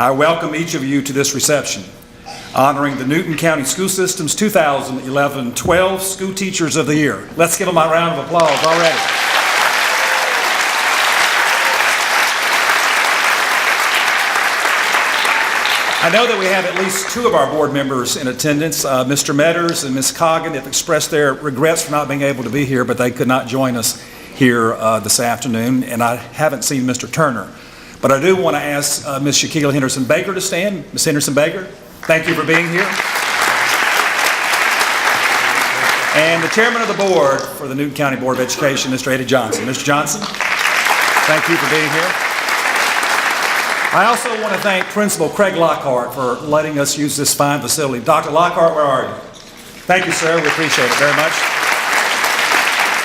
I welcome each of you to this reception, honoring the Newton County School System's 2011-12 School Teachers of the Year. Let's give them a round of applause already. I know that we have at least two of our board members in attendance. Mr. Metters and Ms. Coggin have expressed their regrets for not being able to be here, but they could not join us here this afternoon, and I haven't seen Mr. Turner. But I do want to ask Ms. Shaquille Henderson-Baker to stand. Ms. Henderson-Baker, thank you for being here. And the chairman of the board for the Newton County Board of Education, Mr. Eddie Johnson. Mr. Johnson, thank you for being here. I also want to thank Principal Craig Lockhart for letting us use this fine facility. Dr. Lockhart, where are you? Thank you, sir. We appreciate it very much.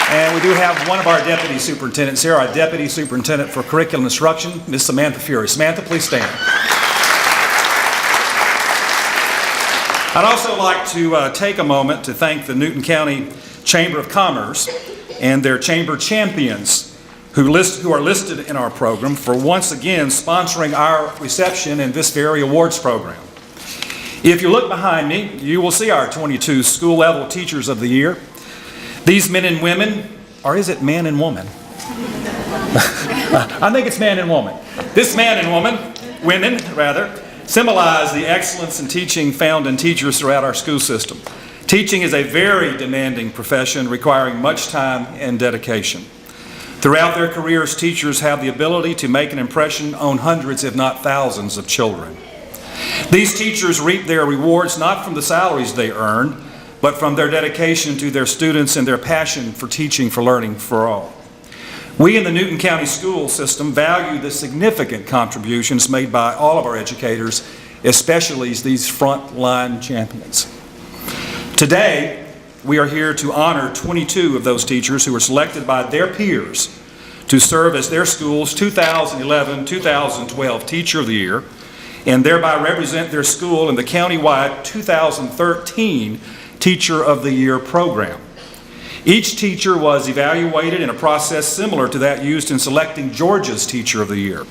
And we do have one of our deputy superintendents here, our deputy superintendent for curriculum instruction, Ms. Samantha Fury. Samantha, please stand. I'd also like to take a moment to thank the Newton County Chamber of Commerce and their chamber champions who are listed in our program for once again sponsoring our reception in this very awards program. If you look behind me, you will see our 22 school level teachers of the year. These men and women, or is it man and woman? I think it's man and woman. This man and women rather, symbolize the excellence in teaching found in teachers throughout our school system. Teaching is a very demanding profession requiring much time and dedication. Throughout their careers, teachers have the ability to make an impression on hundreds, if not thousands, of children. These teachers reap their rewards not from the salaries they earn, but from their dedication to their students and their passion for teaching, for learning, for all. We in the Newton County school system value the significant contributions made by all of our educators, especially these frontline champions. Today, we are here to honor 22 of those teachers who were selected by their peers to serve as their school's 2011-2012 Teacher of the Year, and thereby represent their school in the countywide 2013 Teacher of the Year program. Each teacher was evaluated in a process similar to that used in selecting Georgia's Teacher of the Year.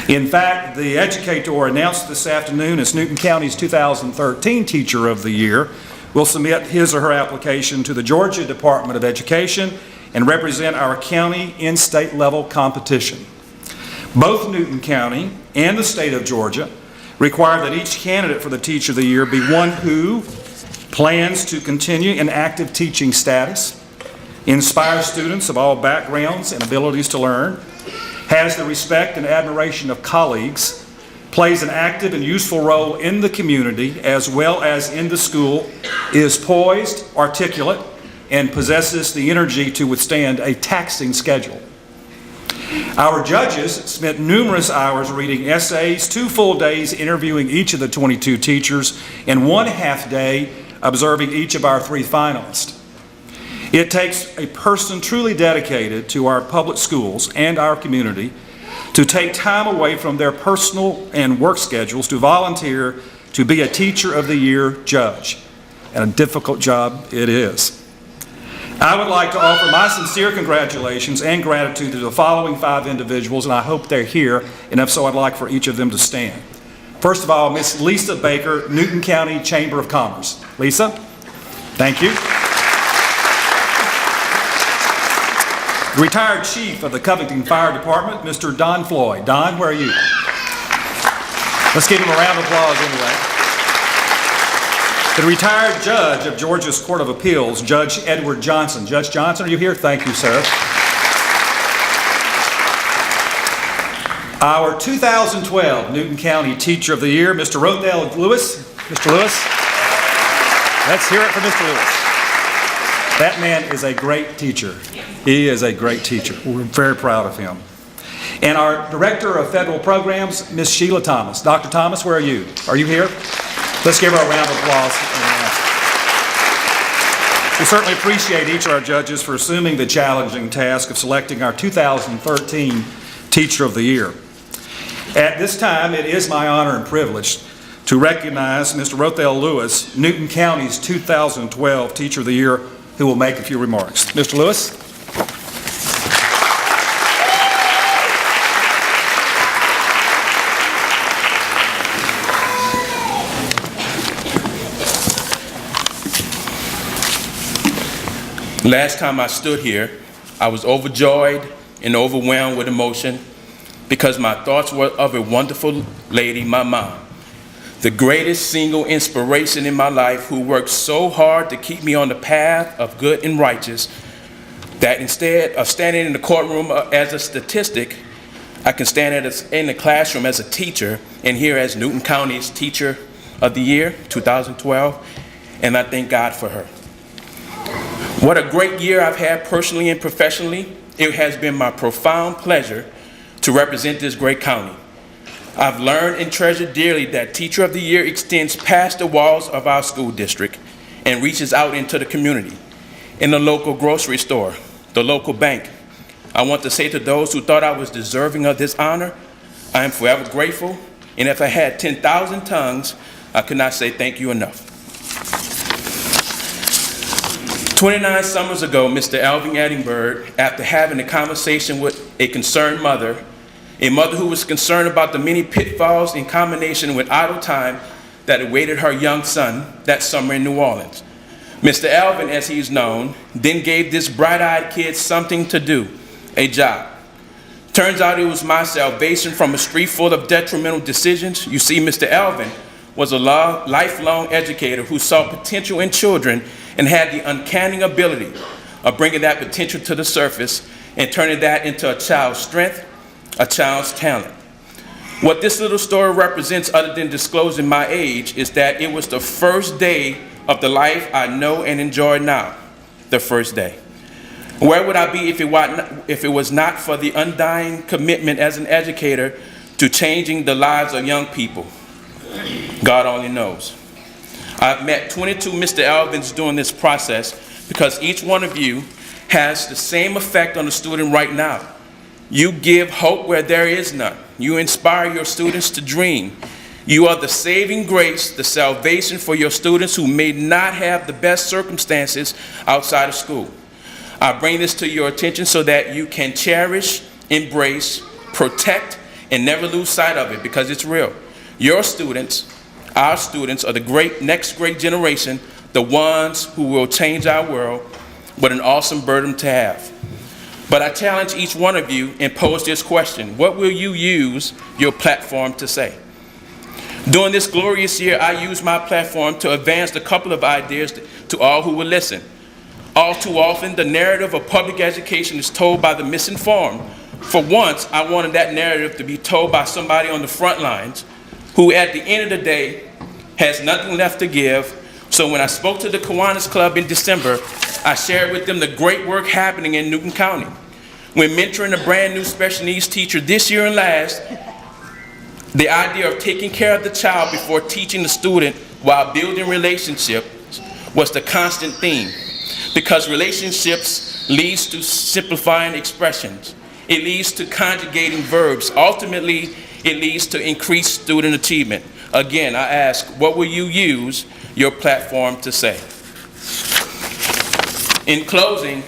In fact, the educator announced this afternoon as Newton County's 2013 Teacher of the Year will submit his or her application to the Georgia Department of Education and represent our county in state level competition. Both Newton County and the state of Georgia require that each candidate for the Teacher of the Year be one who plans to continue in active teaching status, inspires students of all backgrounds and abilities to learn, has the respect and admiration of colleagues, plays an active and useful role in the community as well as in the school, is poised, articulate, and possesses the energy to withstand a taxing schedule. Our judges spent numerous hours reading essays, 2 full days interviewing each of the 22 teachers, and 1 half day observing each of our 3 finalists. It takes a person truly dedicated to our public schools and our community to take time away from their personal and work schedules to volunteer to be a Teacher of the Year judge. And a difficult job it is. I would like to offer my sincere congratulations and gratitude to the following 5 individuals, and I hope they're here, and if so, I'd like for each of them to stand. First of all, Miss Lisa Baker, Newton County Chamber of Commerce. Lisa, thank you. The retired chief of the Covington Fire Department, Mr. Don Floyd. Don, where are you? Let's give him a round of applause anyway. The retired judge of Georgia's Court of Appeals, Judge Edward Johnson. Judge Johnson, are you here? Thank you, sir. Our 2012 Newton County Teacher of the Year, Mr. Rothell Lewis. Mr. Lewis, let's hear it for Mr. Lewis. That man is a great teacher. He is a great teacher. We're very proud of him. And our Director of Federal Programs, Ms. Sheila Thomas. Dr. Thomas, where are you? Are you here? Let's give her a round of applause. We certainly appreciate each of our judges for assuming the challenging task of selecting our 2013 Teacher of the Year. At this time, it is my honor and privilege to recognize Mr. Rothell Lewis, Newton County's 2012 Teacher of the Year, who will make a few remarks. Mr. Lewis? Last time I stood here, I was overjoyed and overwhelmed with emotion because my thoughts were of a wonderful lady, my mom, the greatest single inspiration in my life, who worked so hard to keep me on the path of good and righteous that instead of standing in the courtroom as a statistic, I can stand in the classroom as a teacher and here as Newton County's Teacher of the Year, 2012, and I thank God for her. What a great year I've had personally and professionally. It has been my profound pleasure to represent this great county. I've learned and treasured dearly that Teacher of the Year extends past the walls of our school district and reaches out into the community, in the local grocery store, the local bank. I want to say to those who thought I was deserving of this honor, I am forever grateful, and if I had 10,000 tongues, I could not say thank you enough. 29 summers ago, Mr. Alvin Edinburgh, after having a conversation with a concerned mother, a mother who was concerned about the many pitfalls in combination with idle time that awaited her young son that summer in New Orleans. Mr. Alvin, as he is known, then gave this bright-eyed kid something to do, a job. Turns out it was my salvation from a street full of detrimental decisions. You see, Mr. Alvin was a lifelong educator who saw potential in children and had the uncanny ability of bringing that potential to the surface and turning that into a child's strength, a child's talent. What this little story represents, other than disclosing my age, is that it was the first day of the life I know and enjoy now, the first day. Where would I be if it was not for the undying commitment as an educator to changing the lives of young people? God only knows. I've met 22 Mr. Alvins during this process because each one of you has the same effect on the student right now. You give hope where there is none. You inspire your students to dream. You are the saving grace, the salvation for your students who may not have the best circumstances outside of school. I bring this to your attention so that you can cherish, embrace, protect, and never lose sight of it because it's real. Your students, our students, are the next great generation, the ones who will change our world. What an awesome burden to have. But I challenge each one of you and pose this question: what will you use your platform to say? During this glorious year, I used my platform to advance a couple of ideas to all who will listen. All too often, the narrative of public education is told by the misinformed. For once, I wanted that narrative to be told by somebody on the front lines who, at the end of the day, has nothing left to give. So when I spoke to the Kiwanis Club in December, I shared with them the great work happening in Newton County. When mentoring a brand new special needs teacher this year and last, the idea of taking care of the child before teaching the student while building relationships was the constant theme. Because relationships leads to simplifying expressions. It leads to conjugating verbs. Ultimately, it leads to increased student achievement. Again, I ask, what will you use your platform to say? In closing,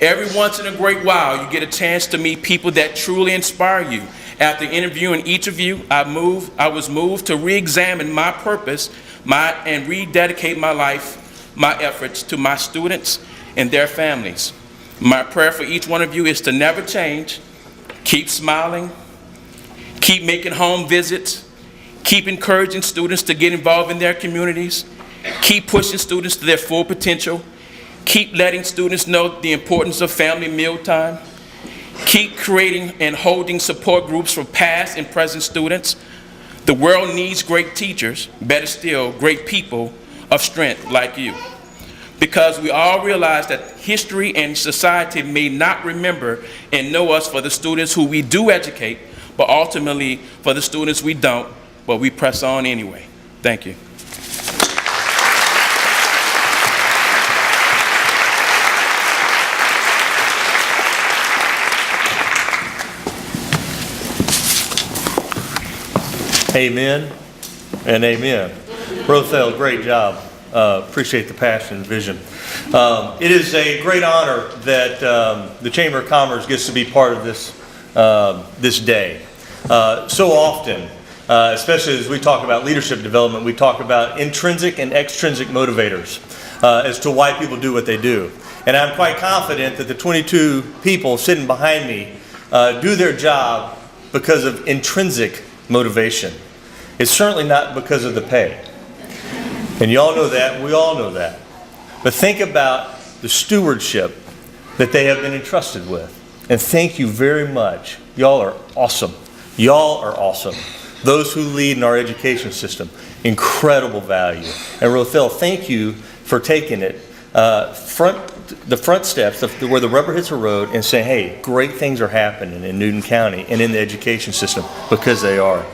every once in a great while, you get a chance to meet people that truly inspire you. After interviewing each of you, I was moved to re-examine my purpose and rededicate my life, my efforts to my students and their families. My prayer for each one of you is to never change, keep smiling, keep making home visits, keep encouraging students to get involved in their communities, keep pushing students to their full potential, keep letting students know the importance of family mealtime, keep creating and holding support groups for past and present students. The world needs great teachers, better still, great people of strength like you. Because we all realize that history and society may not remember and know us for the students who we do educate, but ultimately for the students we don't, but we press on anyway. Thank you. Amen and amen. Rothel, great job. Appreciate the passion and vision. It is a great honor that the Chamber of Commerce gets to be part of this day. So often, especially as we talk about leadership development, we talk about intrinsic and extrinsic motivators as to why people do what they do. And I'm quite confident that the 22 people sitting behind me do their job because of intrinsic motivation. It's certainly not because of the pay. And you all know that, we all know that. But think about the stewardship that they have been entrusted with. And thank you very much. Y'all are awesome. Y'all are awesome. Those who lead in our education system, incredible value. And Rothel, thank you for taking it the front steps where the rubber hits the road and saying, hey, great things are happening in Newton County and in the education system, because they are.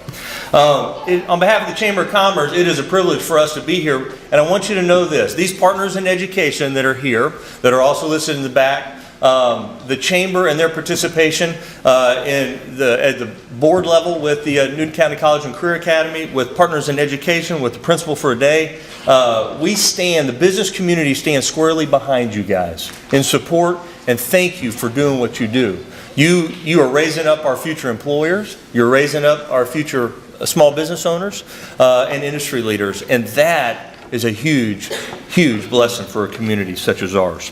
On behalf of the Chamber of Commerce, it is a privilege for us to be here, and I want you to know this. These partners in education that are here, that are also listed in the back, the Chamber and their participation at the board level with the Newton County College and Career Academy, with partners in education, with the Principal for a Day, the business community stands squarely behind you guys in support, and thank you for doing what you do. You are raising up our future employers, you're raising up our future small business owners and industry leaders, and that is a huge, huge blessing for a community such as ours.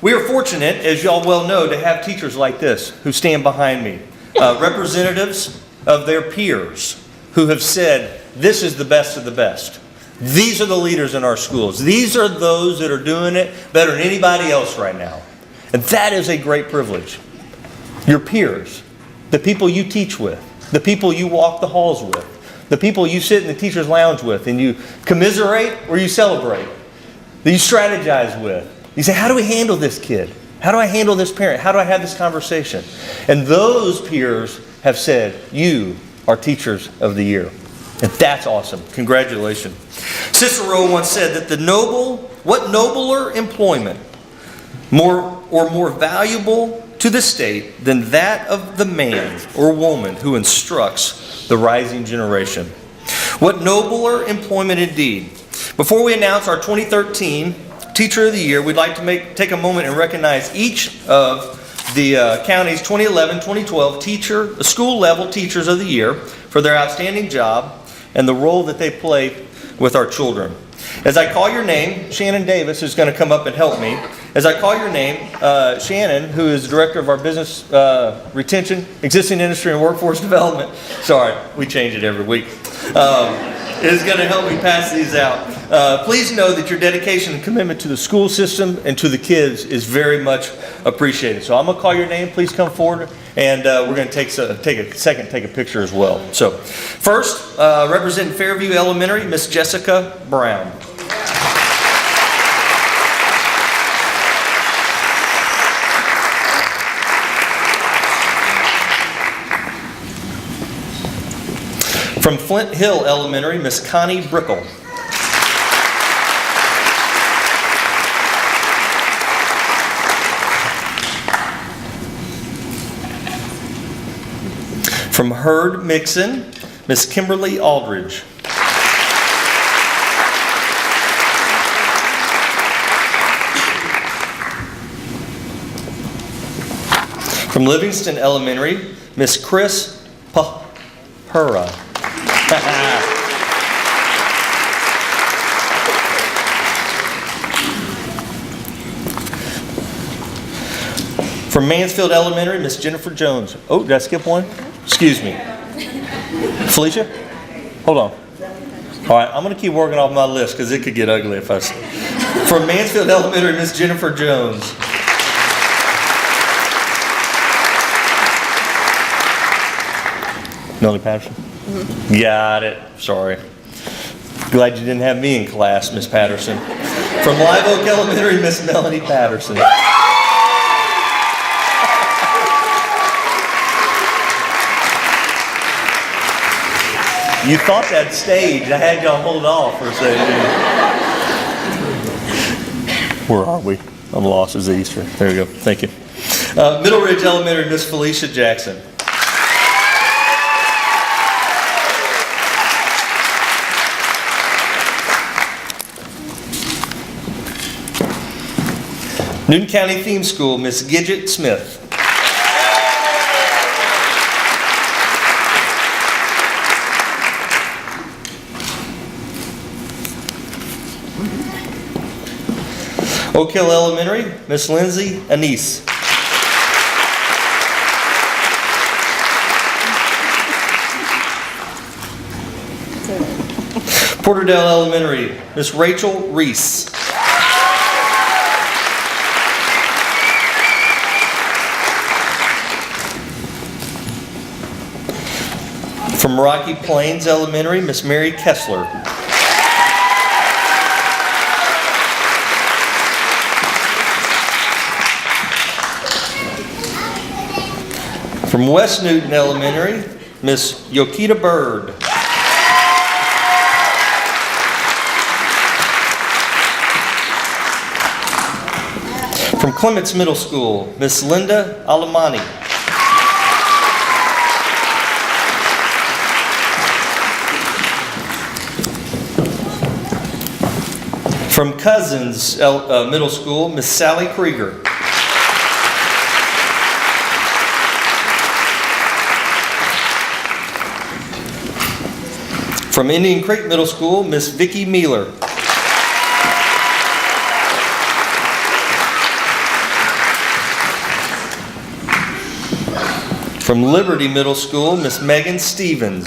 We are fortunate, as y'all well know, to have teachers like this who stand behind me, representatives of their peers who have said, this is the best of the best. These are the leaders in our schools. These are those that are doing it better than anybody else right now. And that is a great privilege. Your peers, the people you teach with, the people you walk the halls with, the people you sit in the teacher's lounge with and you commiserate or you celebrate, that you strategize with. You say, how do we handle this kid? How do I handle this parent? How do I have this conversation? And those peers have said, you are Teachers of the Year. And that's awesome. Congratulations. Cicero once said that what nobler employment, more valuable to the state than that of the man or woman who instructs the rising generation. What nobler employment indeed. Before we announce our 2013 Teacher of the Year, we'd like to take a moment and recognize each of the county's 2011-2012 school-level Teachers of the Year for their outstanding job and the role that they play with our children. As I call your name, Shannon Davis is going to come up and help me. As I call your name, Shannon, who is Director of our Business Retention, Existing Industry and Workforce Development, sorry, we change it every week, is going to help me pass these out. Please know that your dedication and commitment to the school system and to the kids is very much appreciated. So I'm going to call your name. Please come forward, and we're going to take a picture as well. So first, representing Fairview Elementary, Miss Jessica Brown. From Flint Hill Elementary, Miss Connie Brickle. From Hurd Mixon, Miss Kimberly Aldridge. From Livingston Elementary, Miss Chris Pahura. From Mansfield Elementary, Miss Jennifer Jones. Oh, did I skip one? Excuse me. Felicia? Hold on. All right, I'm going to keep working off my list because it could get ugly if I... From Mansfield Elementary, Miss Jennifer Jones. Melanie Patterson? Mm-hmm. Got it. Sorry. Glad you didn't have me in class, Miss Patterson. From Live Oak Elementary, Miss Melanie Patterson. You thought that stage. I had y'all hold off for a second. Where are we? I'm lost as Easter. There we go. Thank you. Middle Ridge Elementary, Miss Felicia Jackson. Newton County Theme School, Miss Gidget Smith. Oak Hill Elementary, Miss Lindsay Anise. Porterdale Elementary, Miss Rachel Reese. From Rocky Plains Elementary, Miss Mary Kessler. From West Newton Elementary, Miss Yokita Bird. From Clements Middle School, Miss Linda Alamani. From Cousins Middle School, Miss Sally Krieger. From Indian Creek Middle School, Miss Vicki Mealer. From Liberty Middle School, Miss Megan Stevens.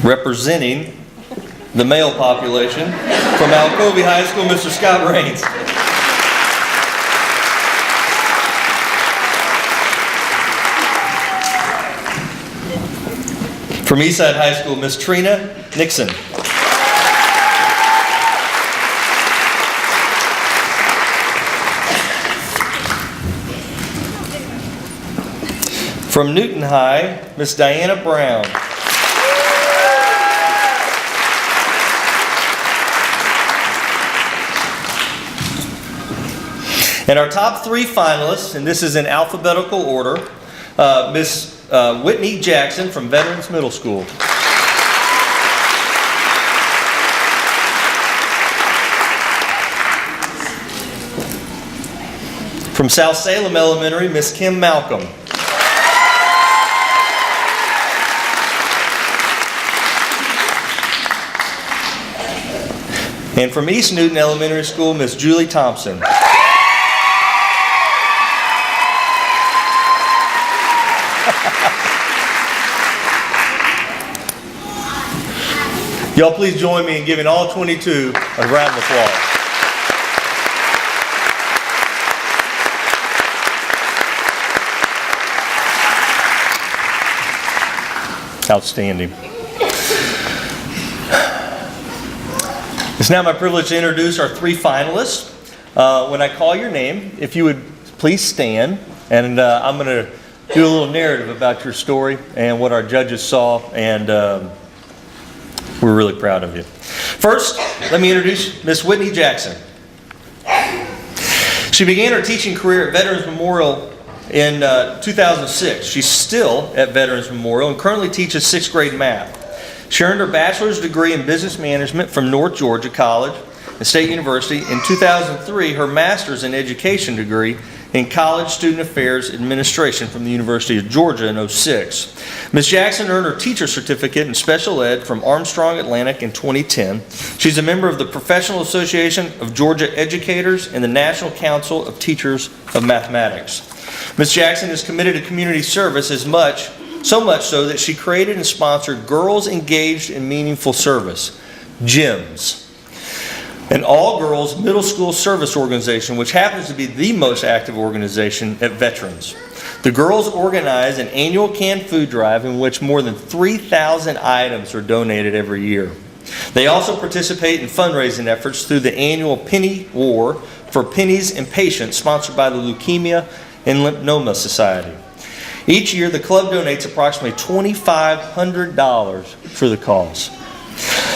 Representing the male population, from Alcovey High School, Mr. Scott Raines. From Eastside High School, Miss Trina Nixon. From Newton High, Miss Diana Brown. And our top three finalists, and this is in alphabetical order, Miss Whitney Jackson from Veterans Middle School. From South Salem Elementary, Miss Kim Malcolm. And from East Newton Elementary School, Miss Julie Thompson. Y'all please join me in giving all 22 a round of applause. Outstanding. It's now my privilege to introduce our three finalists. When I call your name, if you would please stand, and I'm going to do a little narrative about your story and what our judges saw, and we're really proud of you. First, let me introduce Miss Whitney Jackson. She began her teaching career at Veterans Memorial in 2006. She's still at Veterans Memorial and currently teaches 6th grade math. She earned her bachelor's degree in business management from North Georgia College and State University. In 2003, her master's in education degree in College Student Affairs Administration from the University of Georgia in 2006. Ms. Jackson earned her teacher certificate in special ed from Armstrong Atlantic in 2010. She's a member of the Professional Association of Georgia Educators and the National Council of Teachers of Mathematics. Ms. Jackson is committed to community service so much so that she created and sponsored Girls Engaged in Meaningful Service, GEMS, an all-girls middle school service organization which happens to be the most active organization at Veterans. The girls organize an annual canned food drive in which more than 3,000 items are donated every year. They also participate in fundraising efforts through the annual Penny War for Pennies and Patients sponsored by the Leukemia and Lymphoma Society. Each year, the club donates approximately $2,500 for the cause.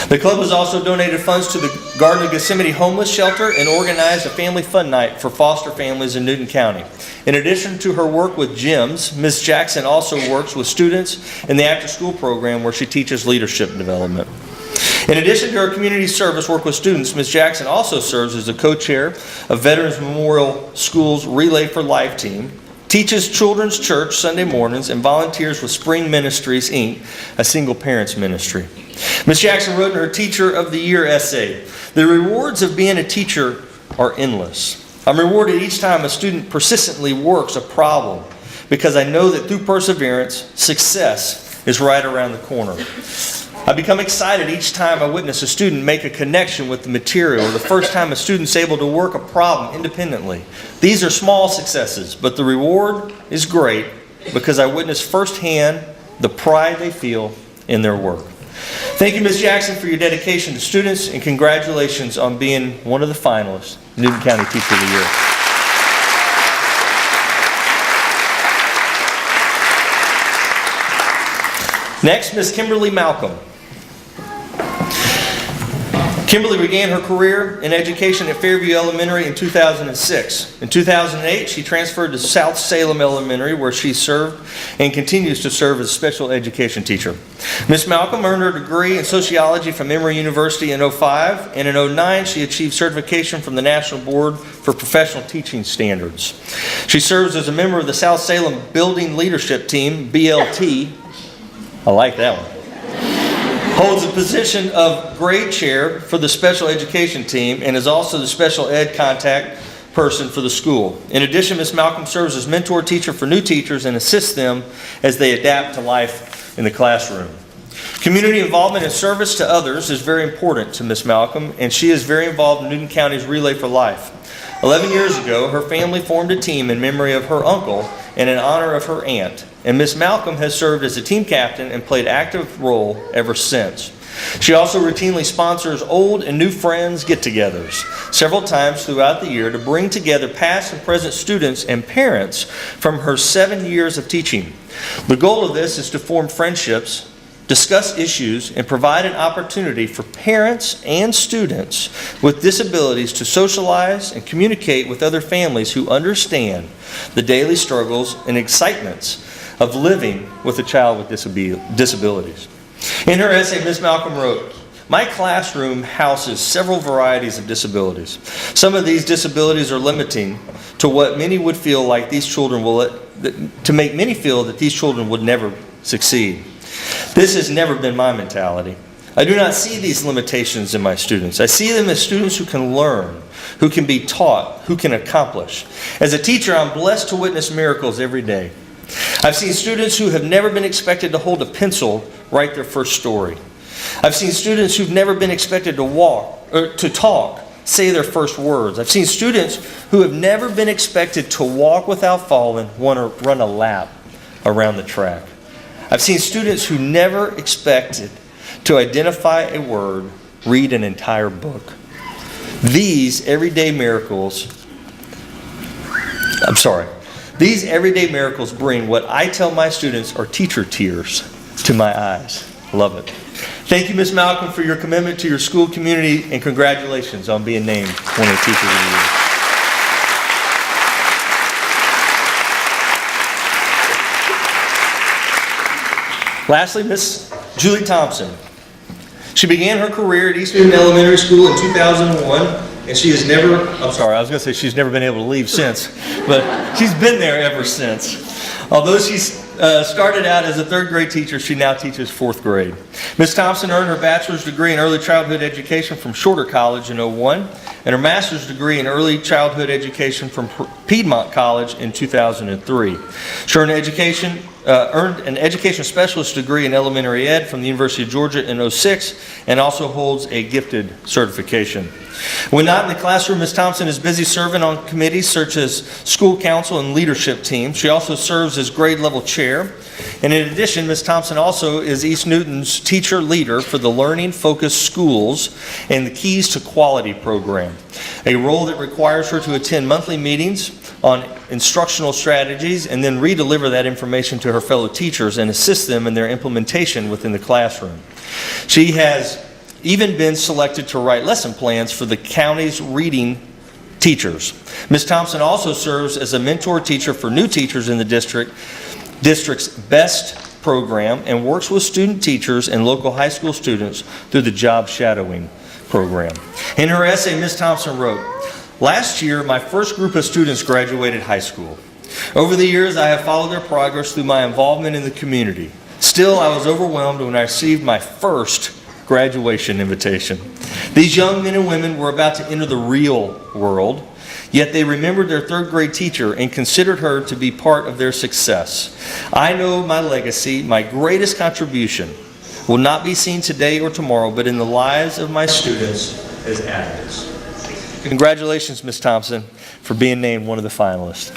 The club has also donated funds to the Garden of Gethsemane Homeless Shelter and organized a family fun night for foster families in Newton County. In addition to her work with GEMS, Ms. Jackson also works with students in the after-school program where she teaches leadership development. In addition to her community service work with students, Ms. Jackson also serves as the co-chair of Veterans Memorial School's Relay for Life team, teaches children's church Sunday mornings, and volunteers with Spring Ministries, Inc., a single parents ministry. Ms. Jackson wrote in her Teacher of the Year essay, "The rewards of being a teacher are endless. I'm rewarded each time a student persistently works a problem because I know that through perseverance, success is right around the corner. I become excited each time I witness a student make a connection with the material, or the first time a student's able to work a problem independently. These are small successes, but the reward is great because I witness firsthand the pride they feel in their work." Thank you, Ms. Jackson, for your dedication to students, and congratulations on being one of the finalists, Newton County Teacher of the Year. Next, Ms. Kimberly Malcolm. Kimberly began her career in education at Fairview Elementary in 2006. In 2008, she transferred to South Salem Elementary, where she served and continues to serve as a special education teacher. Ms. Malcolm earned her degree in sociology from Emory University in 2005, and in 2009, she achieved certification from the National Board for Professional Teaching Standards. She serves as a member of the South Salem Building Leadership Team, BLT. I like that one. Holds the position of grade chair for the special education team and is also the special ed contact person for the school. In addition, Ms. Malcolm serves as mentor teacher for new teachers and assists them as they adapt to life in the classroom. Community involvement and service to others is very important to Ms. Malcolm, and she is very involved in Newton County's Relay for Life. 11 years ago, her family formed a team in memory of her uncle and in honor of her aunt, and Ms. Malcolm has served as a team captain and played active role ever since. She also routinely sponsors old and new friends get-togethers several times throughout the year to bring together past and present students and parents from her 7 years of teaching. The goal of this is to form friendships, discuss issues, and provide an opportunity for parents and students with disabilities to socialize and communicate with other families who understand the daily struggles and excitements of living with a child with disabilities. In her essay, Ms. Malcolm wrote, "My classroom houses several varieties of disabilities. Some of these disabilities are limiting to what many would feel like these children to make many feel that these children would never succeed. This has never been my mentality. I do not see these limitations in my students. I see them as students who can learn, who can be taught, who can accomplish. As a teacher, I'm blessed to witness miracles every day. I've seen students who have never been expected to hold a pencil write their first story. I've seen students who've never been expected to talk, say their first words. I've seen students who have never been expected to walk without falling, want to run a lap around the track. I've seen students who never expected to identify a word, read an entire book. These everyday miracles bring what I tell my students are teacher tears to my eyes. Love it. Thank you, Ms. Malcolm, for your commitment to your school community, and congratulations on being named one of the Teachers of the Year. Lastly, Miss Julie Thompson. She began her career at East Newton Elementary School in 2001, and she has never, she's never been able to leave since, but she's been there ever since. Although she's started out as a third grade teacher, she now teaches fourth grade. Ms. Thompson earned her bachelor's degree in early childhood education from Shorter College in 2001, and her master's degree in early childhood education from Piedmont College in 2003. She earned an education specialist degree in elementary ed from the University of Georgia in 2006, and also holds a gifted certification. When not in the classroom, Ms. Thompson is busy serving on committees such as school council and leadership team. She also serves as grade level chair. And in addition, Ms. Thompson also is East Newton's teacher leader for the Learning Focused Schools and the Keys to Quality program, a role that requires her to attend monthly meetings on instructional strategies and then redeliver that information to her fellow teachers and assist them in their implementation within the classroom. She has even been selected to write lesson plans for the county's reading teachers. Ms. Thompson also serves as a mentor teacher for new teachers in the district's BEST program and works with student teachers and local high school students through the job shadowing program. In her essay, Ms. Thompson wrote, "Last year, my first group of students graduated high school. Over the years, I have followed their progress through my involvement in the community. Still, I was overwhelmed when I received my first graduation invitation. These young men and women were about to enter the real world, yet they remembered their third grade teacher and considered her to be part of their success. I know my legacy, my greatest contribution, will not be seen today or tomorrow, but in the lives of my students as advocates. Congratulations, Ms. Thompson, for being named one of the finalists.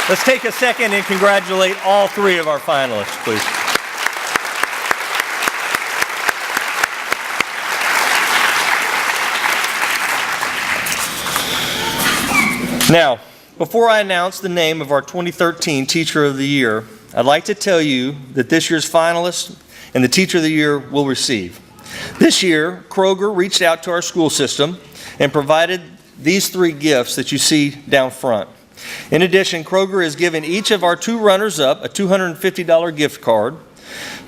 Let's take a second and congratulate all three of our finalists, please. Now, before I announce the name of our 2013 Teacher of the Year, I'd like to tell you that this year's finalists and the Teacher of the Year will receive. This year, Kroger reached out to our school system and provided these three gifts that you see down front. In addition, Kroger has given each of our two runners-up a $250 gift card.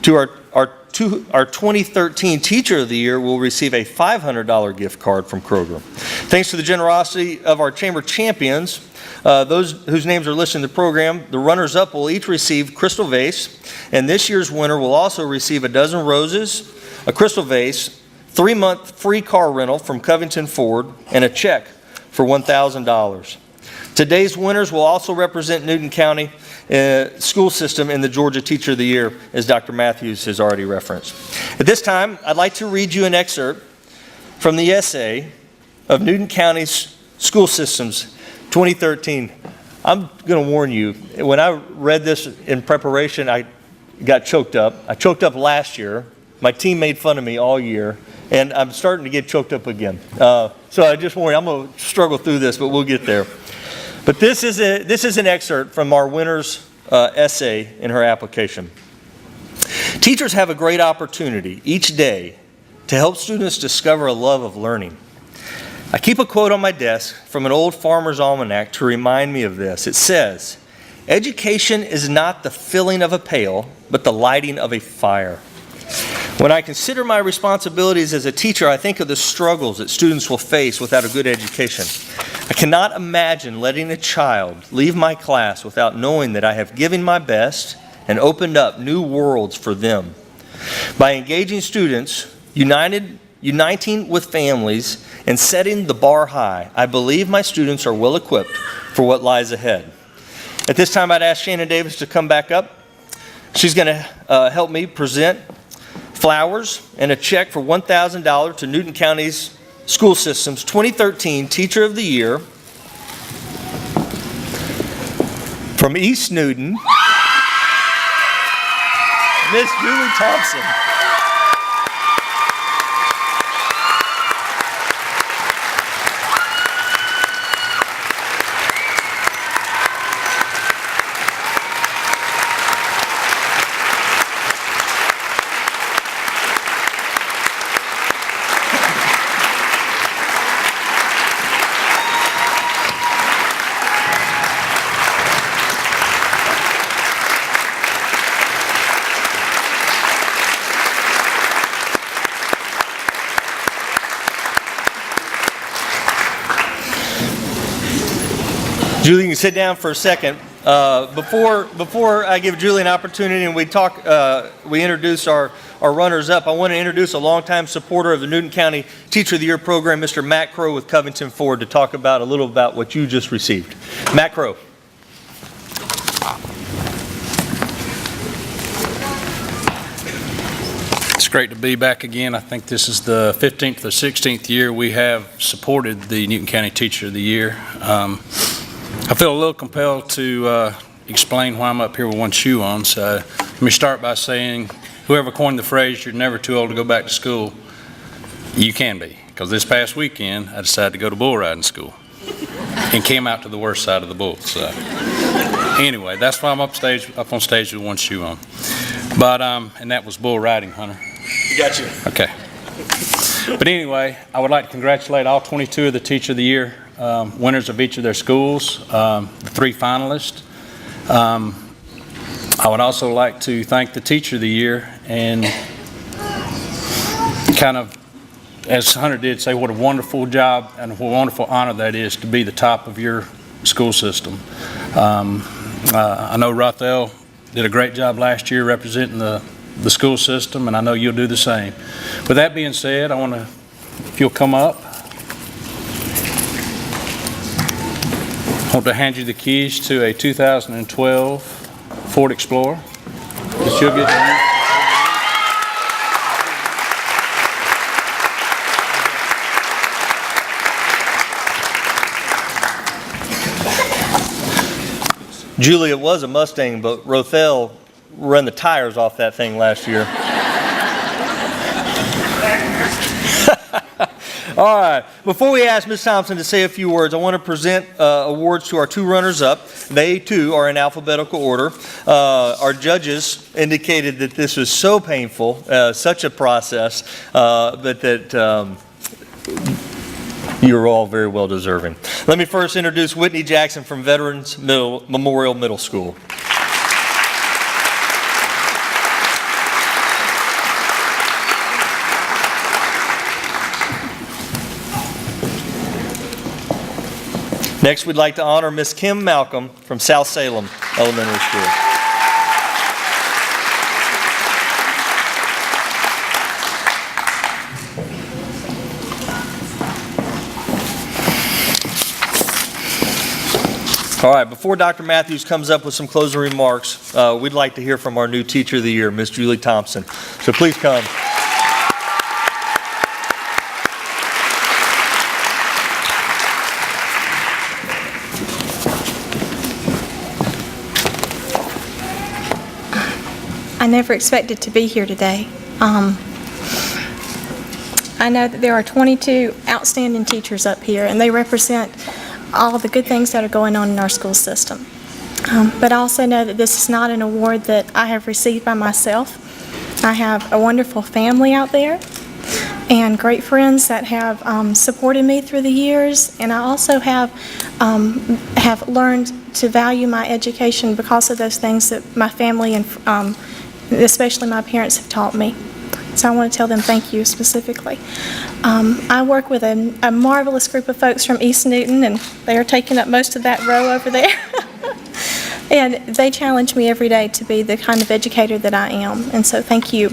To our 2013 Teacher of the Year will receive a $500 gift card from Kroger. Thanks to the generosity of our Chamber champions, those whose names are listed in the program, the runners-up will each receive crystal vase, and this year's winner will also receive a dozen roses, a crystal vase, 3-month free car rental from Covington Ford, and a check for $1,000. Today's winners will also represent Newton County school system in the Georgia Teacher of the Year, as Dr. Matthews has already referenced. At this time, I'd like to read you an excerpt from the essay of Newton County's school systems 2013. I'm going to warn you, when I read this in preparation, I got choked up. I choked up last year. My team made fun of me all year, and I'm starting to get choked up again. So I just warn you, I'm going to struggle through this, but we'll get there. But this is an excerpt from our winner's essay in her application. Teachers have a great opportunity each day to help students discover a love of learning. I keep a quote on my desk from an old farmer's almanac to remind me of this. It says, "Education is not the filling of a pail, but the lighting of a fire." When I consider my responsibilities as a teacher, I think of the struggles that students will face without a good education. I cannot imagine letting a child leave my class without knowing that I have given my best and opened up new worlds for them. By engaging students, uniting with families, and setting the bar high, I believe my students are well equipped for what lies ahead. At this time, I'd ask Shannon Davis to come back up. She's going to help me present flowers and a check for $1,000 to Newton County's School System's 2013 Teacher of the Year from East Newton, Miss Julie Thompson. Julie, you can sit down for a second. Before I give Julie an opportunity and we introduce our runners-up, I want to introduce a longtime supporter of the Newton County Teacher of the Year program, Mr. Matt Crow with Covington Ford, to talk about a little about what you just received. Matt Crow. It's great to be back again. I think this is the 15th or 16th year we have supported the Newton County Teacher of the Year. I feel a little compelled to explain why I'm up here with one shoe on. So let me start by saying, whoever coined the phrase, "You're never too old to go back to school," you can be. Because this past weekend, I decided to go to bull riding school and came out to the worst side of the bull. So anyway, that's why I'm up on stage with one shoe on. But and that was bull riding, Hunter. You got you. Okay. But anyway, I would like to congratulate all 22 of the Teacher of the Year winners of each of their schools, the 3 finalists. I would also like to thank the Teacher of the Year and kind of as Hunter did say, what a wonderful job and what a wonderful honor that is to be the top of your school system. I know Rothel did a great job last year representing the school system, and I know you'll do the same. With that being said, I want to, if you'll come up, I want to hand you the keys to a 2012 Ford Explorer that you'll get to use. Julie, it was a Mustang, but Rothel ran the tires off that thing last year. All right. Before we ask Ms. Thompson to say a few words, I want to present awards to our two runners-up. They, too, are in alphabetical order. Our judges indicated that this was so painful, such a process, but that you're all very well deserving. Let me first introduce Whitney Jackson from Veterans Memorial Middle School. Next, we'd like to honor Miss Kim Malcolm from South Salem Elementary School. All right, before Dr. Matthews comes up with some closing remarks, we'd like to hear from our new Teacher of the Year, Miss Julie Thompson. So please come. I never expected to be here today. I know that there are 22 outstanding teachers up here, and they represent all the good things that are going on in our school system. But I also know that this is not an award that I have received by myself. I have a wonderful family out there and great friends that have supported me through the years, and I also have learned to value my education because of those things that my family and especially my parents have taught me. So I want to tell them thank you specifically. I work with a marvelous group of folks from East Newton, and they are taking up most of that row over there. And they challenge me every day to be the kind of educator that I am, and so thank you.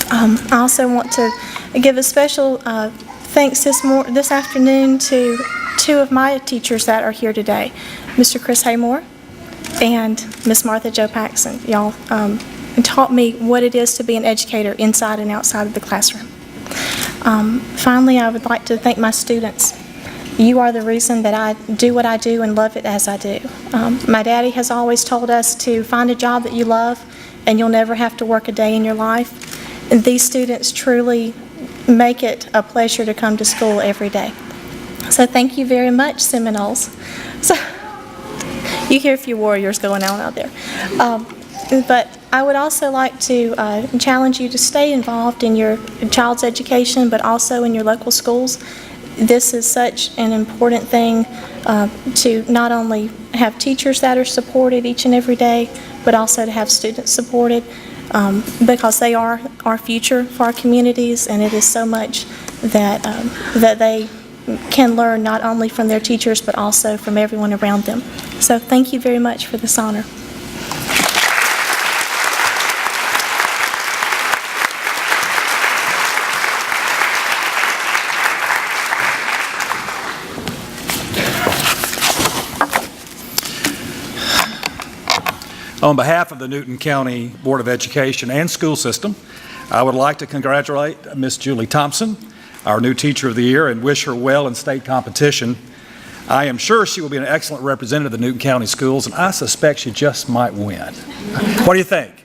I also want to give a special thanks this afternoon to two of my teachers that are here today, Mr. Chris Haymore and Miss Martha Jo Paxson. Y'all taught me what it is to be an educator inside and outside of the classroom. Finally, I would like to thank my students. You are the reason that I do what I do and love it as I do. My daddy has always told us to find a job that you love and you'll never have to work a day in your life. And these students truly make it a pleasure to come to school every day. So thank you very much, Seminoles. So you hear a few warriors going on out there. But I would also like to challenge you to stay involved in your child's education, but also in your local schools. This is such an important thing to not only have teachers that are supported each and every day, but also to have students supported because they are our future for our communities, and it is so much that, that they can learn not only from their teachers, but also from everyone around them. So thank you very much for this honor. On behalf of the Newton County Board of Education and school system, I would like to congratulate Miss Julie Thompson, our new Teacher of the Year, and wish her well in state competition. I am sure she will be an excellent representative of the Newton County schools, and I suspect she just might win. What do you think?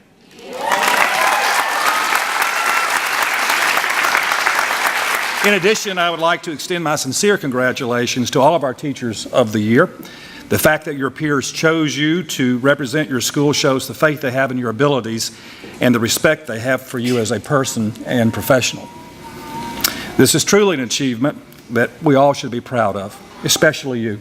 In addition, I would like to extend my sincere congratulations to all of our Teachers of the Year. The fact that your peers chose you to represent your school shows the faith they have in your abilities and the respect they have for you as a person and professional. This is truly an achievement that we all should be proud of, especially you.